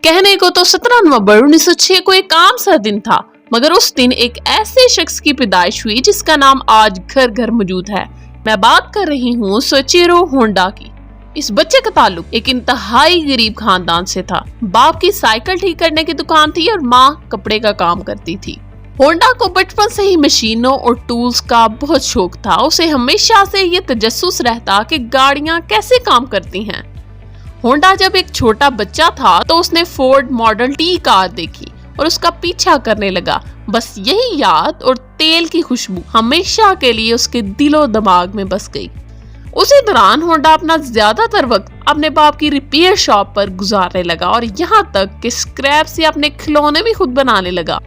कहने को तो 17 नवंबर 1906 को एक आम सा दिन था, मगर उस दिन एक ऐसे शख्स की पैदाइश हुई जिसका नाम आज घर घर मौजूद है। मैं बात कर रही हूँ सोइचिरो होंडा की। इस बच्चे का ताल्लुक एक इंतहाई गरीब खानदान से था। बाप की साइकिल ठीक करने की दुकान थी और माँ कपड़े का काम करती थी। होंडा को बचपन से ही मशीनों और टूल्स का बहुत शौक था। उसे हमेशा से ये तजस्सुस रहता कि गाड़ियाँ कैसे काम करती हैं। होंडा जब एक छोटा बच्चा था तो उसने फोर्ड मॉडल टी कार देखी और उसका पीछा करने लगा। बस यही याद और तेल की खुशबू हमेशा के लिए उसके दिलो दिमाग में बस गई। उसी दौरान होंडा अपना ज्यादातर वक्त अपने बाप की रिपेयर शॉप पर गुजारने लगा और यहाँ तक कि स्क्रैप से अपने खिलौने भी खुद बनाने लगा।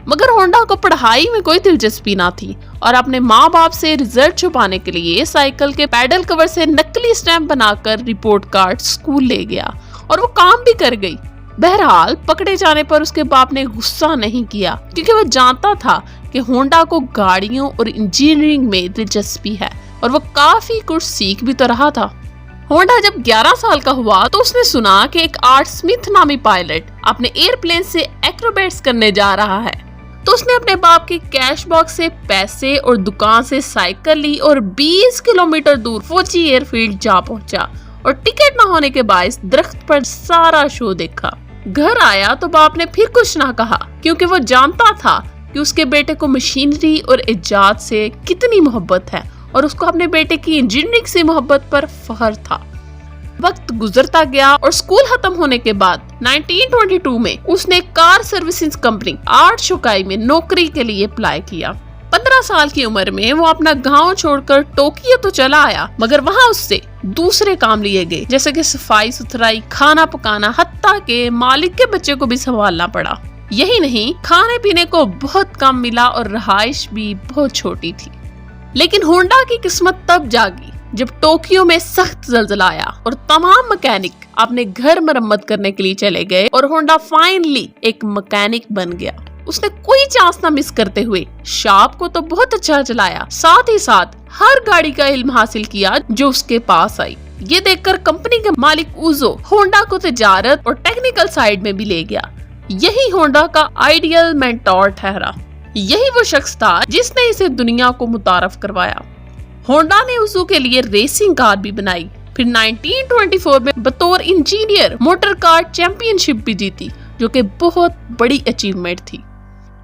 मगर होंडा को पढ़ाई में कोई दिलचस्पी ना थी और अपने माँ बाप से रिजल्ट छुपाने के लिए साइकिल के पैडल कवर से नकली स्टैम्प बनाकर रिपोर्ट कार्ड स्कूल ले गया और वो काम भी कर गई। बहरहाल पकड़े जाने पर उसके बाप ने गुस्सा नहीं किया, क्योंकि वो जानता था कि होंडा को गाड़ियों और इंजीनियरिंग में दिलचस्पी है और वो काफी कुछ सीख भी तो रहा था। होंडा जब 11 साल का हुआ तो उसने सुना कि एक आर्ट स्मिथ नामी पायलट अपने एयरप्लेन से एक्रोबैट्स करने जा रहा है। तो उसने अपने बाप के कैश बॉक्स से पैसे और दुकान से साइकिल ली और 20 किलोमीटर दूर फौजी एयरफील्ड जा पहुंचा और टिकट न होने के बायस दरख्त पर सारा शो देखा। घर आया तो बाप ने फिर कुछ ना कहा, क्योंकि वो जानता था कि उसके बेटे को मशीनरी और इजाद से कितनी मोहब्बत है और उसको अपने बेटे की इंजीनियरिंग से मोहब्बत पर फख्र था। वक्त गुजरता गया और स्कूल खत्म होने के बाद 1922 में उसने कार सर्विसिंग कंपनी आर्ट शोकाई में नौकरी के लिए अप्लाई किया। 15 साल की उम्र में वो अपना गांव छोड़कर टोक्यो तो चला आया, मगर वहां उससे दूसरे काम लिए गए, जैसे कि सफाई सुथराई, खाना पकाना, हत्ता के मालिक के बच्चे को भी संभालना पड़ा। यही नहीं, खाने पीने को बहुत कम मिला और रहाइश भी बहुत छोटी थी। लेकिन होंडा की किस्मत तब जागी जब टोक्यो में सख्त ज़ल्ज़ला आया और तमाम मैकेनिक अपने घर मरम्मत करने के लिए चले गए और होंडा फाइनली एक मैकेनिक बन गया। उसने कोई चांस ना मिस करते हुए शॉप को तो बहुत अच्छा चलाया, साथ ही साथ हर गाड़ी का इल्म हासिल किया जो उसके पास आई। ये देखकर कंपनी के मालिक उजो होंडा को तिजारत और टेक्निकल साइड में भी ले गया। यही होंडा का आइडियल मेंटोर ठहरा। यही वो शख्स था जिसने इसे दुनिया को मुतारफ करवाया। होंडा ने उजो के लिए रेसिंग कार भी बनाई। फिर 1924 में बतौर इंजीनियर मोटर कार चैंपियनशिप भी जीती, जो कि बहुत बड़ी अचीवमेंट थी।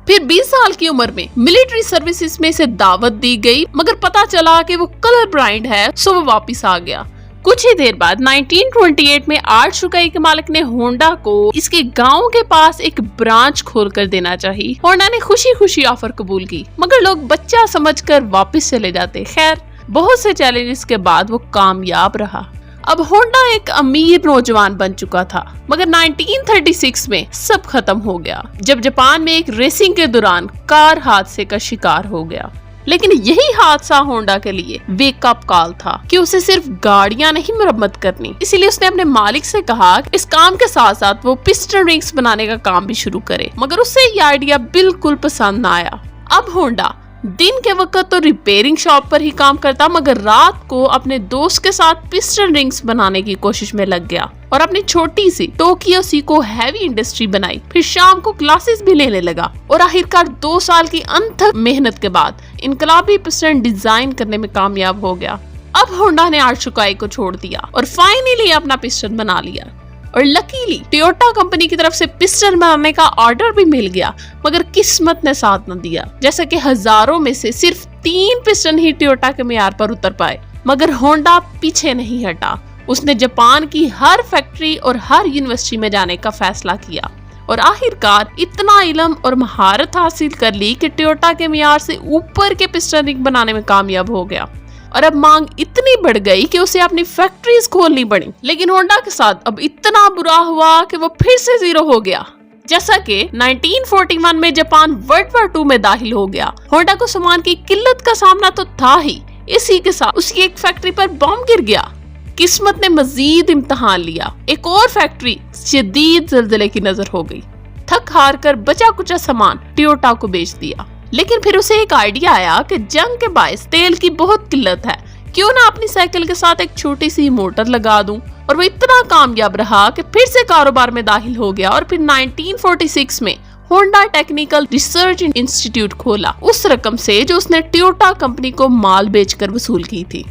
फिर 20 साल की उम्र में मिलिट्री सर्विसेज में इसे दावत दी गई, मगर पता चला कि वो कलर ब्लाइंड है, सो वो वापस आ गया। कुछ ही देर बाद 1928 में आर्ट शोकाई के मालिक ने होंडा को इसके गांव के पास एक ब्रांच खोल कर देना चाहिए। होंडा ने खुशी खुशी ऑफर कबूल की, मगर लोग बच्चा समझकर वापस चले जाते। खैर, बहुत से चैलेंजेस के बाद वो कामयाब रहा। अब होंडा एक अमीर नौजवान बन चुका था, मगर 1936 में सब खत्म हो गया जब जापान में एक रेसिंग के दौरान कार हादसे का शिकार हो गया। लेकिन यही हादसा होंडा के लिए वेक अप कॉल था कि उसे सिर्फ गाड़ियां नहीं मरम्मत करनी। इसीलिए उसने अपने मालिक से कहा कि इस काम के साथ साथ वो पिस्टन रिंग्स बनाने का काम भी शुरू करे, मगर उसे ये आइडिया बिल्कुल पसंद ना आया। अब होंडा दिन के वक्त तो रिपेयरिंग शॉप पर ही काम करता, मगर रात को अपने दोस्त के साथ पिस्टन रिंग्स बनाने की कोशिश में लग गया और अपनी छोटी सी टोक्यो सिको हैवी इंडस्ट्री बनाई। फिर शाम को क्लासेस भी लेने लगा और आखिरकार 2 साल की अनथक मेहनत के बाद इनकलाबी पिस्टन डिजाइन करने में कामयाब हो गया। अब होंडा ने आर्ट शोकाई को छोड़ दिया और फाइनली अपना पिस्टन बना लिया और लकीली टोयोटा कंपनी की तरफ से पिस्टन बनाने का ऑर्डर भी मिल गया, मगर किस्मत ने साथ न दिया। जैसे कि हजारों में से सिर्फ 3 पिस्टन ही टोयोटा के मेयार पर उतर पाए, मगर होंडा पीछे नहीं हटा। उसने जापान की हर फैक्ट्री और हर यूनिवर्सिटी में जाने का फैसला किया और आखिरकार इतना इल्म और महारत हासिल कर ली कि टोयोटा के मेयार से ऊपर के पिस्टन रिंग बनाने में कामयाब हो गया। और अब मांग इतनी बढ़ गई कि उसे अपनी फैक्ट्रीज खोलनी पड़ी। लेकिन होंडा के साथ अब इतना बुरा हुआ कि वो फिर से जीरो हो गया। जैसा कि 1941 में जापान वर्ल्ड वॉर 2 में दाखिल हो गया। होंडा को सामान की किल्लत का सामना तो था ही, इसी के साथ उसकी एक फैक्ट्री पर बम गिर गया। किस्मत ने मजीद इम्तिहान लिया। एक और फैक्ट्री शदीद ज़ल्ज़ले की नजर हो गई। थक हार कर बचा कुचा सामान टोयोटा को बेच दिया। लेकिन फिर उसे एक आइडिया आया कि जंग के बायस तेल की बहुत किल्लत है, क्यों ना अपनी साइकिल के साथ एक छोटी सी मोटर लगा दूं اور وہ اتنا کامیاب رہا کہ پھر سے کاروبار میں داخل ہو گیا اور پھر 1946 میں ہونڈا ٹیکنیکل ریسرچ انسٹیٹیوٹ کھولا، اس رقم سے جو اس نے ٹویوٹا کمپنی کو مال بیچ کر وصول کی تھی۔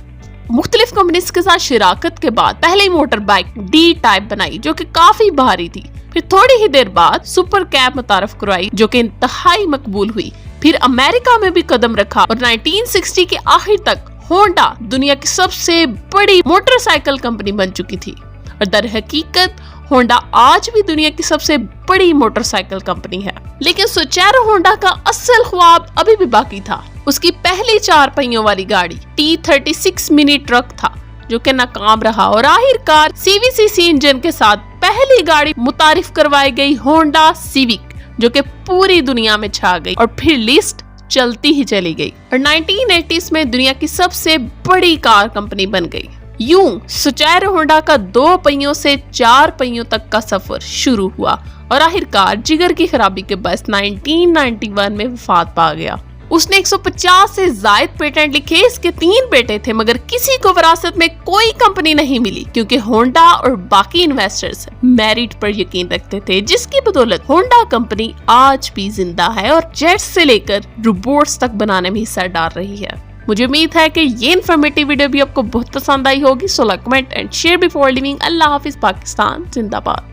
مختلف کمپنیز کے ساتھ شراکت کے بعد پہلی موٹر بائک ڈی ٹائپ بنائی جو کہ کافی بھاری تھی، پھر تھوڑی ہی دیر بعد سپر کیب متعارف کروائی جو کہ انتہائی مقبول ہوئی، پھر امریکہ میں بھی قدم رکھا اور 1960 کے آخر تک ہونڈا دنیا کی سب سے بڑی موٹر سائیکل کمپنی بن چکی تھی، اور در حقیقت ہونڈا آج بھی دنیا کی سب سے بڑی موٹر سائیکل کمپنی ہے۔ لیکن سوچیرو ہونڈا کا اصل خواب ابھی بھی باقی تھا۔ اس کی پہلی 4 پہیوں والی گاڑی T36 منی ٹرک تھا جو کہ ناکام رہا، اور آخر کار CVCC انجن کے ساتھ پہلی گاڑی متعارف کروائی گئی ہونڈا سیوک جو کہ پوری دنیا میں چھا گئی، اور پھر لسٹ چلتی ہی چلی گئی اور 1980s میں دنیا کی سب سے بڑی کار کمپنی بن گئی۔ یوں سوچیرو ہونڈا کا 2 پہیوں سے 4 پہیوں تک کا سفر شروع ہوا اور آخر کار جگر کی خرابی کے باعث 1991 میں وفات پا گیا۔ اس نے 150 سے زائد پیٹنٹ لکھے، اس کے 3 بیٹے تھے، مگر کسی کو وراثت میں کوئی کمپنی نہیں ملی کیونکہ ہونڈا اور باقی انویسٹرز میرٹ پر یقین رکھتے تھے، جس کی بدولت ہونڈا کمپنی آج بھی زندہ ہے اور جیٹس سے لے کر روبوٹس تک بنانے میں حصہ ڈال رہی ہے۔ مجھے امید ہے کہ یہ انفارمیٹیو ویڈیو بھی آپ کو بہت پسند آئی ہوگی، so like, comment and share before leaving. اللہ حافظ، پاکستان زندہ باد۔